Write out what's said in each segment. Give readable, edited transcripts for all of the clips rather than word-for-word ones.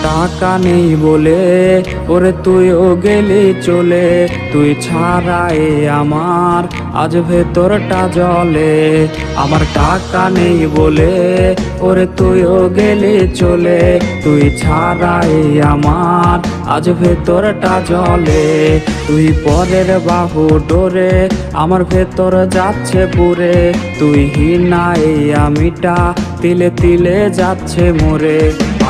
টাকা নেই বলে ওরে তুইও গেলি চলে, তুই ছাড়াই আমার আজ ভেতরটা জ্বলে। আমার টাকা নেই বলে ওরে তুইও গেলি চলে, তুই ছাড়াই আমার আজ ভেতরটা জ্বলে। তুই পরের বাহু ডোরে আমার ভেতর যাচ্ছে পুরে, তুই হিনাই আমিটা তিলে তিলে যাচ্ছে মোরে।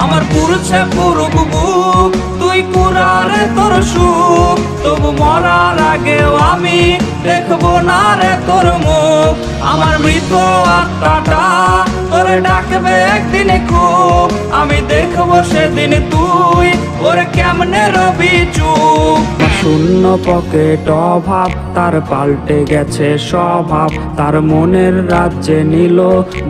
আমার পুরুষে পুরুক বুক, তুই কুরারে তোর সুখ, তবু মরার আগেও আমি দেখবো না রে তোর মুখ। আমার মৃত আত্মাটা তোরে ডাকবে একদিনে খুব, আমি দেখবো সেদিন তুই ওরে কেমনে রবি চুপ। শূন্য পকেট অভাব তার পাল্টে গেছে স্বভাব, তার মনের রাজ্যে নিল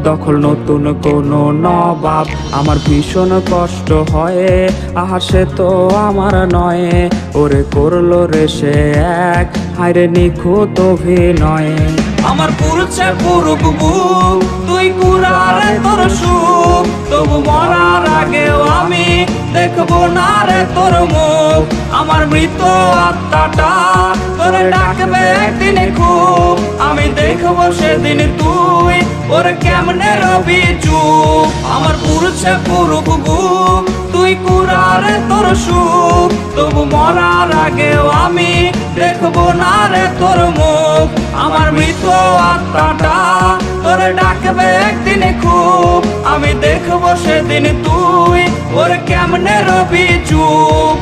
দখল নতুন কোনো নবাব। আমার ভীষণ কষ্ট হয়, আহা সে তো আমার নয়, ওরে করলো রে সে এক হায়রে নিখুঁত অভিনয়। আমার পুরুষে পুরুক বুক, তুই কুরারে তোর সুখ, তবু মরার আগেও আমি দেখবো না রে তোর মুখ। আমার মৃত আত্মাটা তোরে ডাকবে একদিনে খুব, আমি দেখবো সেদিন তুই ওরে কেমনে রবি চুপ। আমার পুরুষে পুরুক বুক, তুই কুরারে তোর সুখ, তবু মরার আগেও আমি দেখবো না রে তোর মুখ। আমার মৃত আত্মাটা তোরে ডাকবে একদিনে খুব, আমি দেখবো সেদিন তুই ওরে কেমনে রবি চুপ।